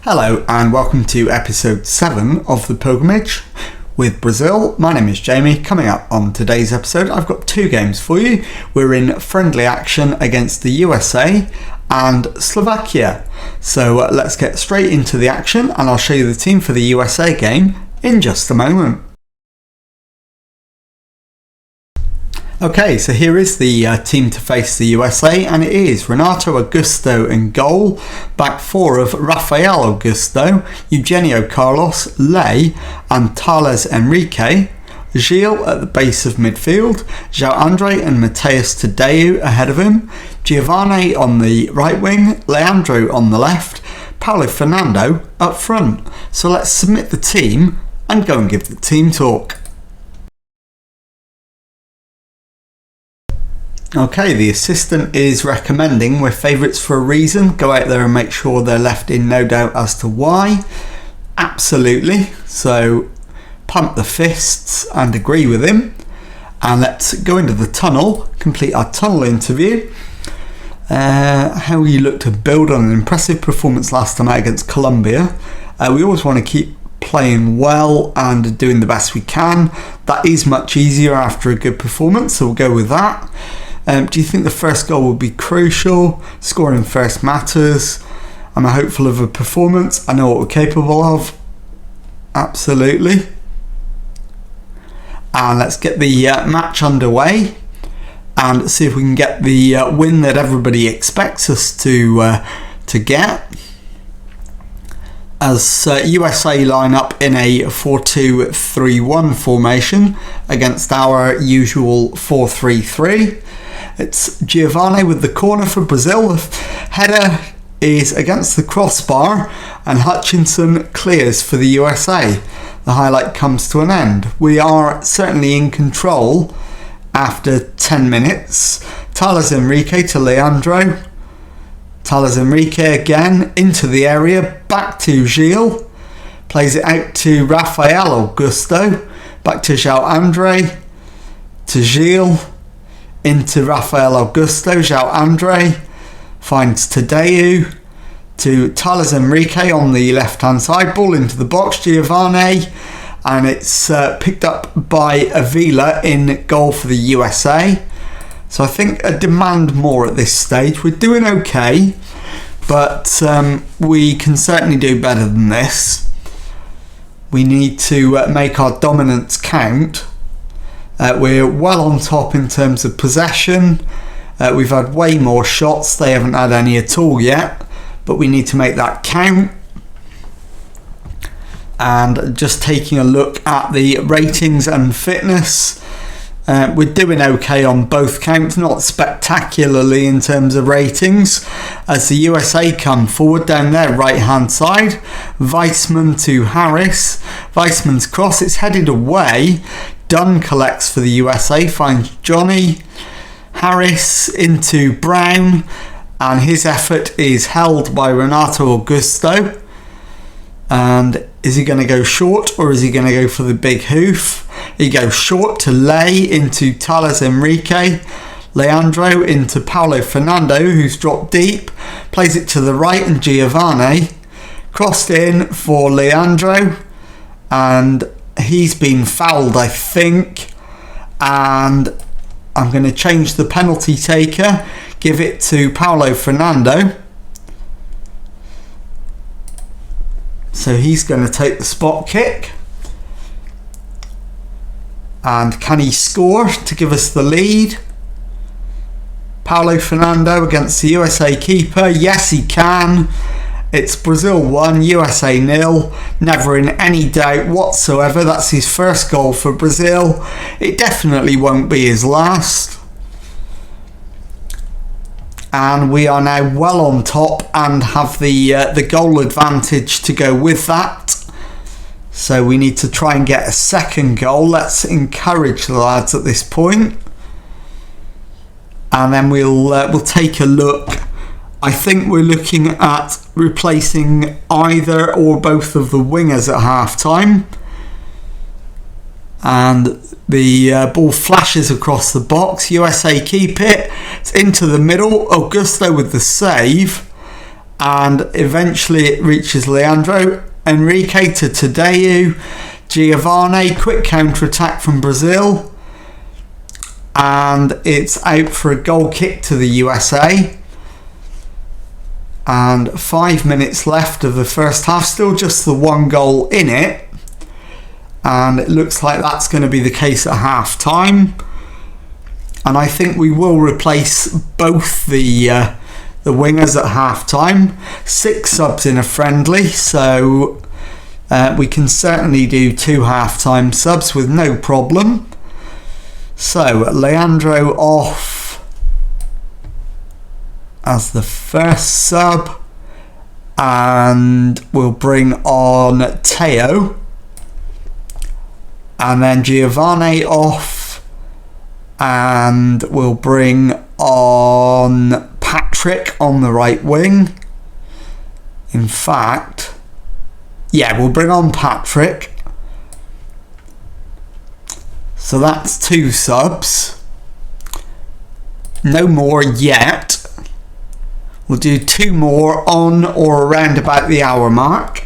Hello and welcome to episode 7 of The Pilgrimage with Brazil. My name is Jamie. Coming up on today's episode, I've got 2 games for you. We're in friendly action against the USA and Slovakia. So let's get straight into the action and I'll show you the team for the USA game in just a moment. Okay, so here is the team to face the USA, and it is Renato Augusto in goal, back 4 of Rafael Augusto, Eugenio Carlos, Ley and Thales Enrique, Gil at the base of midfield, João Andre and Mateus Tadeu ahead of him, Giovanni on the right wing, Leandro on the left, Paulo Fernando up front. So let's submit the team and go and give the team talk. Okay, the assistant is recommending we're favourites for a reason. Go out there and make sure they're left in no doubt as to why. Absolutely. So pump the fists and agree with him. And let's go into the tunnel, complete our tunnel interview. How we look to build on an impressive performance last time out against Colombia. We always want to keep playing well and doing the best we can. That is much easier after a good performance, so we'll go with that. Do you think the first goal will be crucial? Scoring first matters. Am I hopeful of a performance? I know what we're capable of. Absolutely. And let's get the match underway and see if we can get the win that everybody expects us to get. As USA line up in a 4-2-3-1 formation against our usual 4-3-3. It's Giovanni with the corner for Brazil. The header is against the crossbar and Hutchinson clears for the USA. The highlight comes to an end. We are certainly in control after 10 minutes. Thales Enrique to Leandro. Thales Enrique again into the area, back to Gil. Plays it out to Rafael Augusto. Back to João Andre. To Gil. Into Rafael Augusto, João Andre finds Tadeu to Thales Enrique on the left hand side, ball into the box, Giovanni, and it's picked up by Avila in goal for the USA. So I think a demand more at this stage. We're doing okay, but we can certainly do better than this. We need to make our dominance count. We're well on top in terms of possession. We've had way more shots. They haven't had any at all yet, but we need to make that count. And just taking a look at the ratings and fitness, we're doing okay on both counts, not spectacularly in terms of ratings. As the USA come forward down their right hand side, Weissman to Harris. Weissman's cross, it's headed away. Dunn collects for the USA, finds Johnny. Harris into Brown, and his effort is held by Renato Augusto. And is he going to go short or is he going to go for the big hoof? He goes short to Ley into Thales Enrique. Leandro into Paulo Fernando, who's dropped deep. Plays it to the right and Giovanni. Crossed in for Leandro. And he's been fouled, I think. And I'm going to change the penalty taker. Give it to Paulo Fernando. So he's going to take the spot kick. And can he score to give us the lead? Paulo Fernando against the USA keeper. Yes, he can. It's Brazil 1, USA 0. Never in any doubt whatsoever. That's his first goal for Brazil. It definitely won't be his last. And we are now well on top and have the goal advantage to go with that. So we need to try and get a second goal. Let's encourage the lads at this point. And then we'll take a look. I think we're looking at replacing either or both of the wingers at half time. And the ball flashes across the box. USA keep it. It's into the middle. Augusto with the save. and eventually it reaches Leandro. Enrique to Tadeu. Giovanni, quick counter-attack from Brazil, and it's out for a goal kick to the USA. And 5 minutes left of the first half, still just the one goal in it, and it looks like that's going to be the case at half time. And I think we will replace both the wingers at half time. 6 subs in a friendly, so we can certainly do 2 half-time subs with no problem. So Leandro off as the first sub, and we'll bring on Teo, and then Giovanni off, and we'll bring on Patrick on the right wing. In fact, yeah, we'll bring on Patrick. So that's 2 subs. No more yet. We'll do 2 more on or around about the hour mark.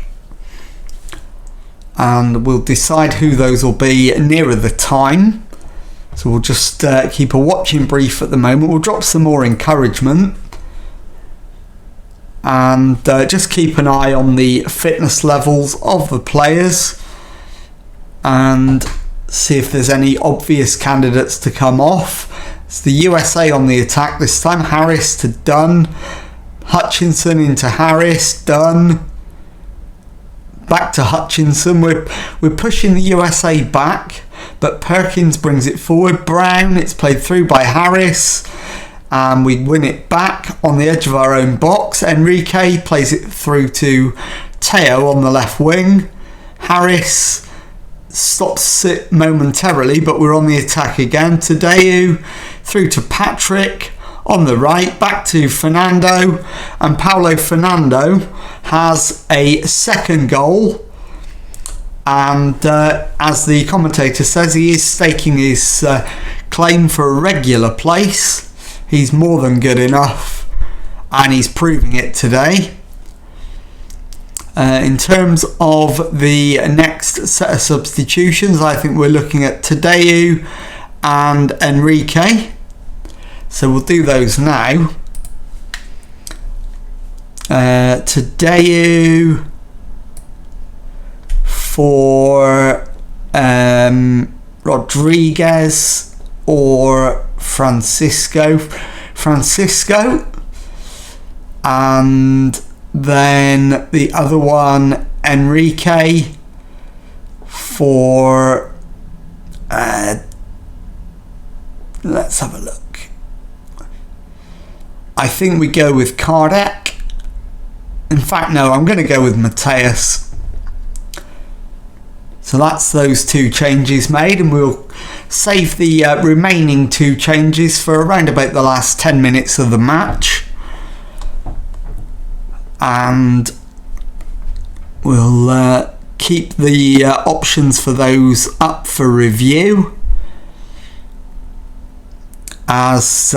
And we'll decide who those will be nearer the time. So we'll just keep a watching brief at the moment. We'll drop some more encouragement. And just keep an eye on the fitness levels of the players and see if there's any obvious candidates to come off. It's the USA on the attack this time. Harris to Dunn, Hutchinson into Harris, Dunn, back to Hutchinson. We're pushing the USA back, but Perkins brings it forward. Brown, it's played through by Harris, and we win it back on the edge of our own box. Enrique plays it through to Teo on the left wing. Harris stops it momentarily, but we're on the attack again. Tadeu through to Patrick on the right, back to Fernando, and Paulo Fernando has a second goal, and as the commentator says, he is staking his claim for a regular place. He's more than good enough, and he's proving it today. In terms of the next set of substitutions, I think we're looking at Tadeu and Enrique. So we'll do those now. Tadeu for Rodriguez or Francisco, and then the other one, Enrique for let's have a look. I think we go with Kardec. In fact, no, I'm going to go with Mateus. So that's those 2 changes made, and we'll save the remaining 2 changes for around about the last 10 minutes of the match. And we'll keep the options for those up for review. As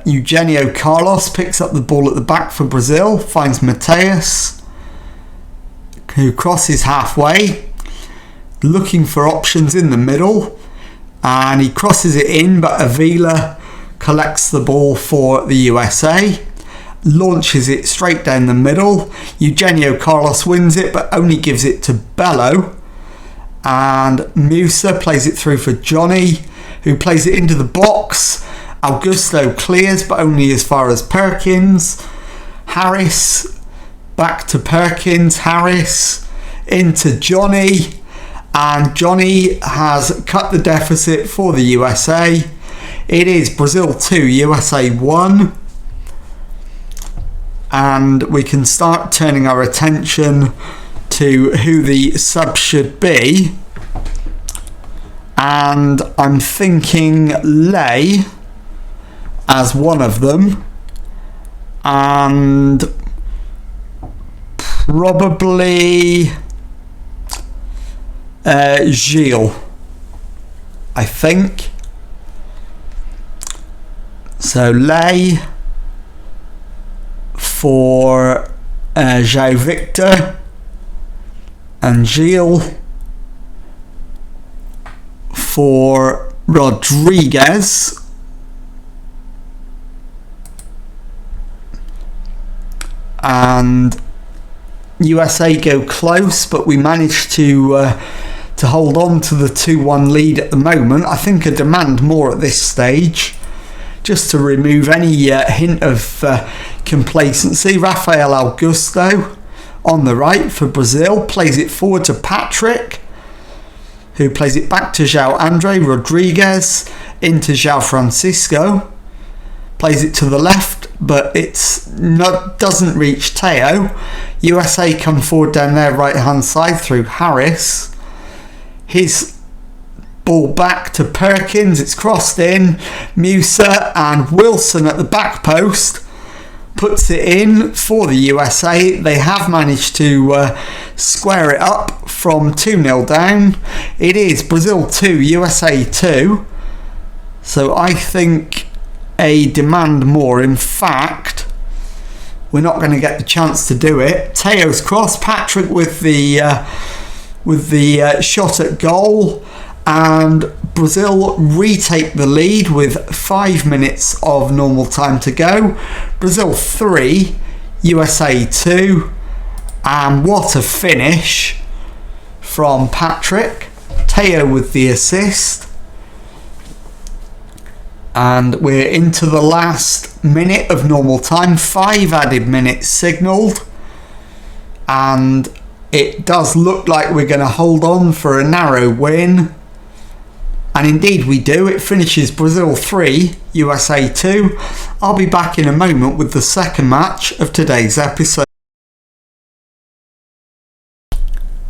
Eugenio Carlos picks up the ball at the back for Brazil, finds Mateus, who crosses halfway, looking for options in the middle, and he crosses it in, but Avila collects the ball for the USA, launches it straight down the middle. Eugenio Carlos wins it, but only gives it to Bello, and Musa plays it through for Johnny, who plays it into the box. Augusto clears, but only as far as Perkins. Harris back to Perkins. Harris into Johnny, and Johnny has cut the deficit for the USA. It is Brazil 2, USA 1, and we can start turning our attention to who the sub should be, and I'm thinking Lay as one of them, and probably Gilles, I think. So Lay for João Victor and Gilles for Rodriguez. And USA go close, but we managed to hold on to the 2-1 lead at the moment. I think I demand more at this stage, just to remove any hint of complacency. Rafael Augusto on the right for Brazil plays it forward to Patrick, who plays it back to João Andre Rodriguez into João Francisco, plays it to the left, but doesn't reach Teo. USA come forward down their right hand side through Harris. His ball back to Perkins, it's crossed in. Musa and Wilson at the back post puts it in for the USA. They have managed to square it up from 2-0 down. It is Brazil 2, USA 2. So I think a demand more. In fact, we're not going to get the chance to do it. Teo's cross, Patrick with the shot at goal, and Brazil retake the lead with 5 minutes of normal time to go. Brazil 3, USA 2, and what a finish from Patrick. Teo with the assist. And we're into the last minute of normal time. 5 added minutes signalled, and it does look like we're going to hold on for a narrow win, and indeed we do. It finishes Brazil 3, USA 2. I'll be back in a moment with the second match of today's episode.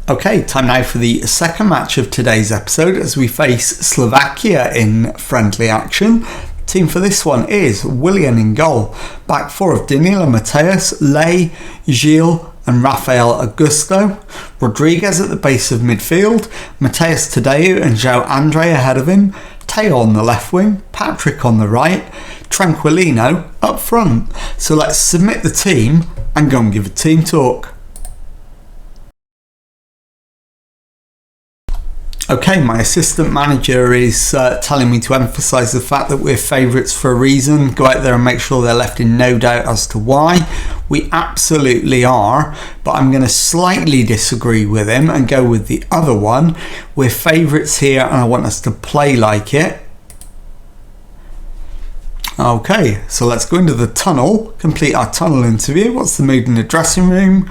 Okay, time now for the second match of today's episode as we face Slovakia in friendly action. Team for this one is Willian in goal. Back four of Danilo Mateus, Lay, Gilles and Rafael Augusto. Rodriguez at the base of midfield. Mateus Tadeu and João Andre ahead of him. Teo on the left wing. Patrick on the right. Tranquilino up front. So let's submit the team and go and give a team talk. Okay, my assistant manager is telling me to emphasise the fact that we're favourites for a reason. Go out there and make sure they're left in no doubt as to why. We absolutely are, but I'm going to slightly disagree with him and go with the other one. We're favourites here and I want us to play like it. Okay, so let's go into the tunnel, complete our tunnel interview. What's the mood in the dressing room?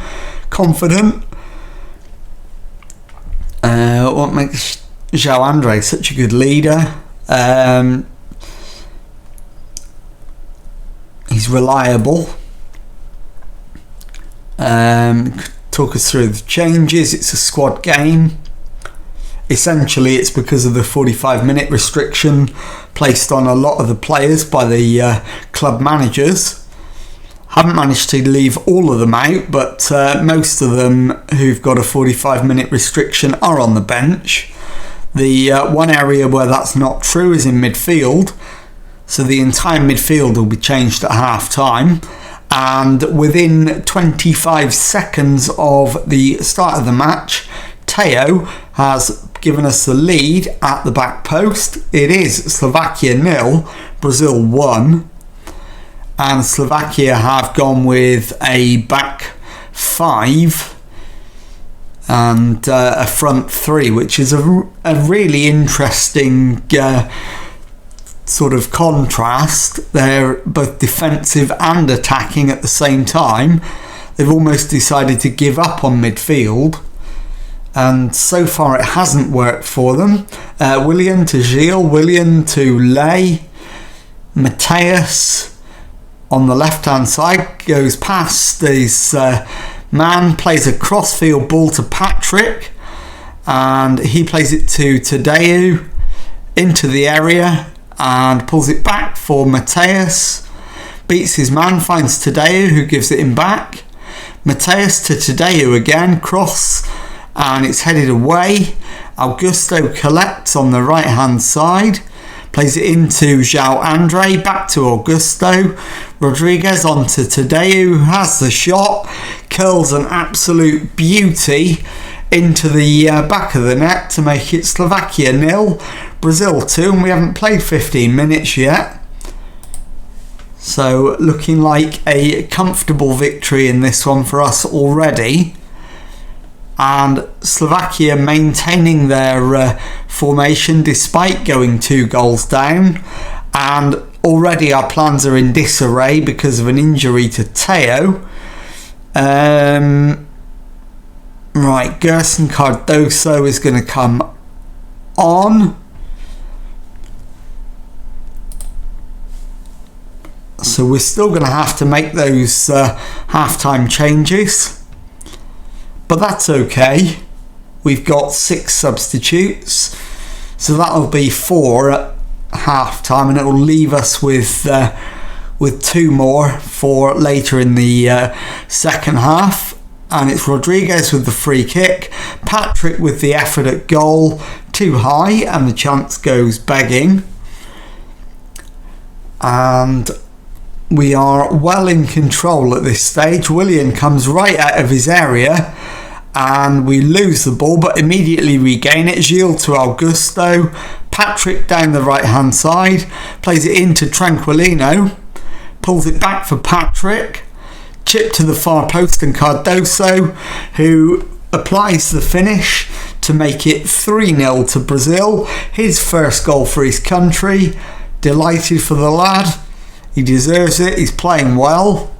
Confident. What makes João Andre such a good leader? He's reliable. Talk us through the changes. It's a squad game. Essentially, it's because of the 45-minute restriction placed on a lot of the players by the club managers. Haven't managed to leave all of them out, but most of them who've got a 45-minute restriction are on the bench. The one area where that's not true is in midfield. So the entire midfield will be changed at half-time. And within 25 seconds of the start of the match, Teo has given us the lead at the back post. It is Slovakia 0, Brazil 1. And Slovakia have gone with a back 5 and a front 3, which is a really interesting sort of contrast. They're both defensive and attacking at the same time. They've almost decided to give up on midfield, and so far it hasn't worked for them. Willian to Gilles, Willian to Lay, Mateus on the left hand side goes past his man, plays a crossfield ball to Patrick, and he plays it to Tadeu into the area and pulls it back for Mateus. Beats his man, finds Tadeu who gives it him back. Mateus to Tadeu again, cross, and it's headed away. Augusto collects on the right hand side. plays it into João Andre, back to Augusto. Rodriguez onto Tadeu, who has the shot, curls an absolute beauty into the back of the net to make it Slovakia 0, Brazil 2, and we haven't played 15 minutes yet. So looking like a comfortable victory in this one for us already. And Slovakia maintaining their formation despite going 2 goals down. And already our plans are in disarray because of an injury to Teo. Right, Gerson Cardoso is going to come on. So we're still going to have to make those half-time changes. But that's okay. We've got 6 substitutes. So that'll be 4 at half-time, and it will leave us with 2 more for later in the second half. And it's Rodriguez with the free kick, Patrick with the effort at goal, too high, and the chance goes begging. And we are well in control at this stage. Willian comes right out of his area and we lose the ball, but immediately regain it. Gilles to Augusto, Patrick down the right hand side, plays it into Tranquilino, pulls it back for Patrick, chip to the far post, and Cardoso, who applies the finish to make it 3-0 to Brazil. His first goal for his country. Delighted for the lad. He deserves it. He's playing well.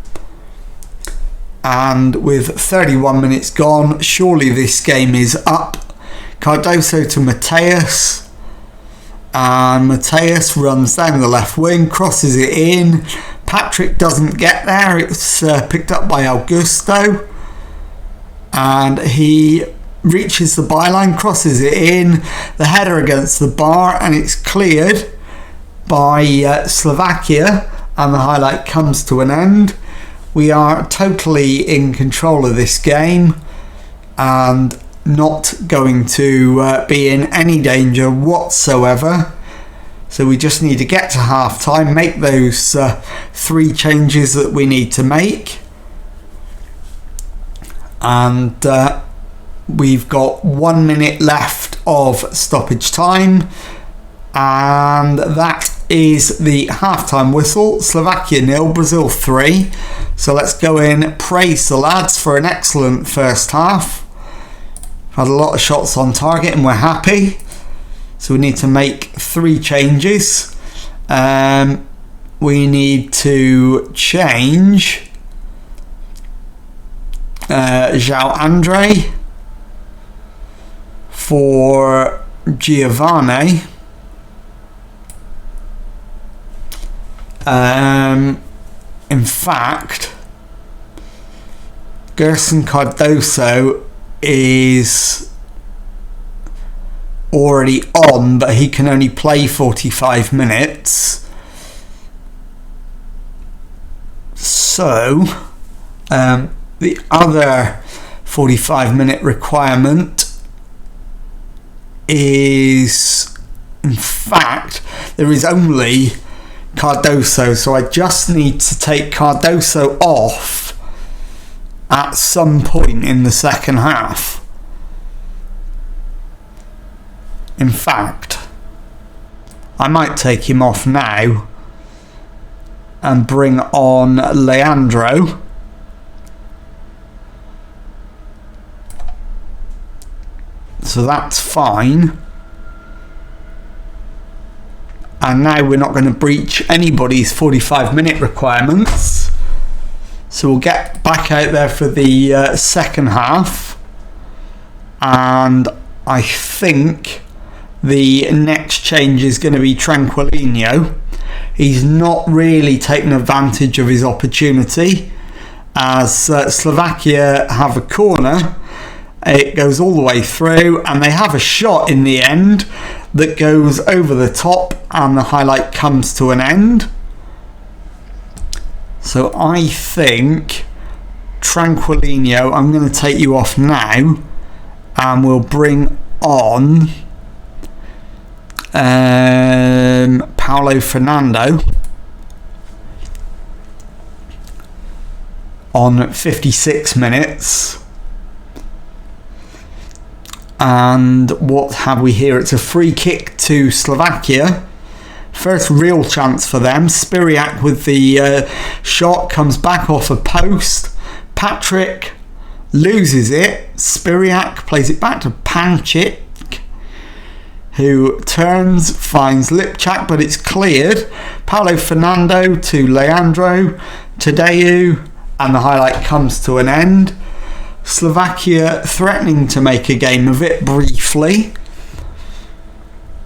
And with 31 minutes gone, surely this game is up. Cardoso to Mateus. And Mateus runs down the left wing, crosses it in. Patrick doesn't get there. It's picked up by Augusto. And he reaches the byline, crosses it in. The header against the bar, and it's cleared by Slovakia. And the highlight comes to an end. We are totally in control of this game and not going to be in any danger whatsoever. So we just need to get to half time, make those 3 changes that we need to make. And we've got 1 minute left of stoppage time. And that is the half-time whistle. Slovakia 0, Brazil 3. So let's go in, praise the lads for an excellent first half. Had a lot of shots on target and we're happy. So we need to make 3 changes. We need to change João Andre for Giovanni. In fact, Gerson Cardoso is already on, but he can only play 45 minutes. So, the other 45-minute requirement is, in fact, there is only Cardoso, so I just need to take Cardoso off at some point in the second half. In fact, I might take him off now and bring on Leandro. So that's fine. And now we're not going to breach anybody's 45-minute requirements. So we'll get back out there for the second half. And I think the next change is going to be Tranquilino. He's not really taken advantage of his opportunity, as Slovakia have a corner. It goes all the way through and they have a shot in the end that goes over the top, and the highlight comes to an end. So I think Tranquilino, I'm going to take you off now and we'll bring on Paulo Fernando on 56 minutes. And what have we here? It's a free kick to Slovakia. First real chance for them. Spiriak with the shot, comes back off a post. Patrick loses it. Spiriak plays it back to Pancic, who turns, finds Lipchak, but it's cleared. Paulo Fernando to Leandro Tadeu, and the highlight comes to an end. Slovakia threatening to make a game of it briefly.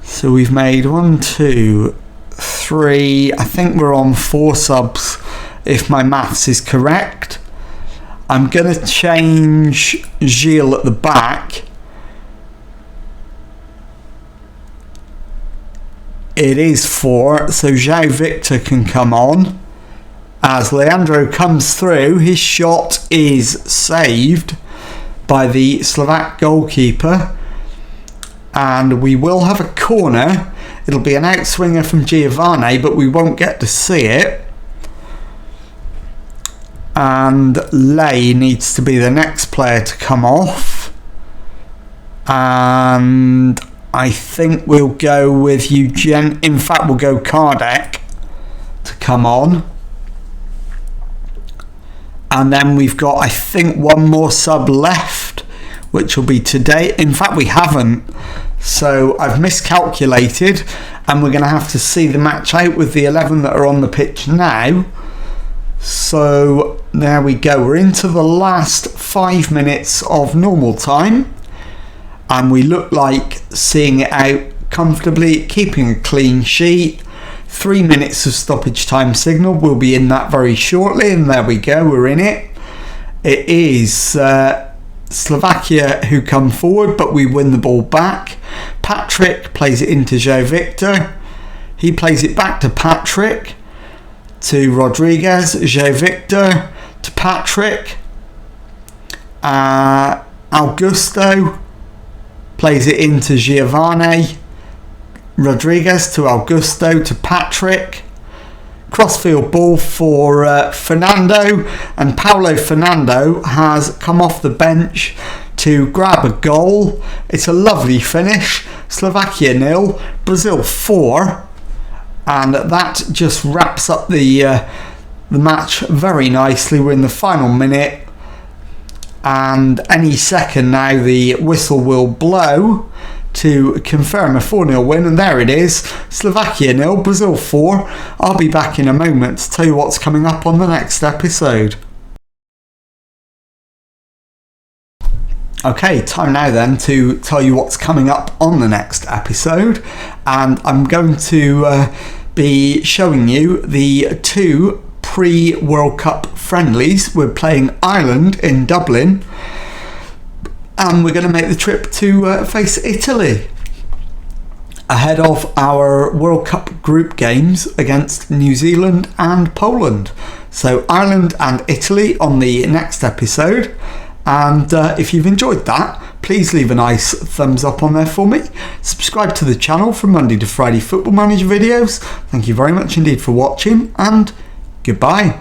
So we've made 1, 2, 3. I think we're on 4 subs if my maths is correct. I'm going to change Gilles at the back. It is 4, so João Victor can come on. As Leandro comes through, his shot is saved by the Slovak goalkeeper. And we will have a corner. It'll be an outswinger from Giovanni, but we won't get to see it. And Lay needs to be the next player to come off. And I think we'll go with Eugen. In fact, we'll go Kardec to come on. And then we've got, I think, one more sub left, which will be today. In fact, we haven't. So I've miscalculated, and we're going to have to see the match out with the 11 that are on the pitch now. So there we go. We're into the last 5 minutes of normal time. And we look like seeing it out comfortably, keeping a clean sheet. 3 minutes of stoppage time signal. We'll be in that very shortly, and there we go, we're in it. It is Slovakia who come forward, but we win the ball back. Patrick plays it into João Victor. He plays it back to Patrick, to Rodriguez. João Victor to Patrick. Augusto plays it into Giovanni. Rodriguez to Augusto to Patrick. Crossfield ball for Fernando, and Paulo Fernando has come off the bench to grab a goal. It's a lovely finish. Slovakia 0, Brazil 4, and that just wraps up the match very nicely. We're in the final minute, and any second now the whistle will blow to confirm a 4-0 win, and there it is. Slovakia 0, Brazil 4. I'll be back in a moment to tell you what's coming up on the next episode. Okay, time now then to tell you what's coming up on the next episode, and I'm going to be showing you the 2 pre-World Cup friendlies. We're playing Ireland in Dublin, and we're going to make the trip to face Italy ahead of our World Cup group games against New Zealand and Poland. So Ireland and Italy on the next episode. And if you've enjoyed that, please leave a nice thumbs up on there for me. Subscribe to the channel for Monday to Friday Football Manager videos. Thank you very much indeed for watching, and goodbye.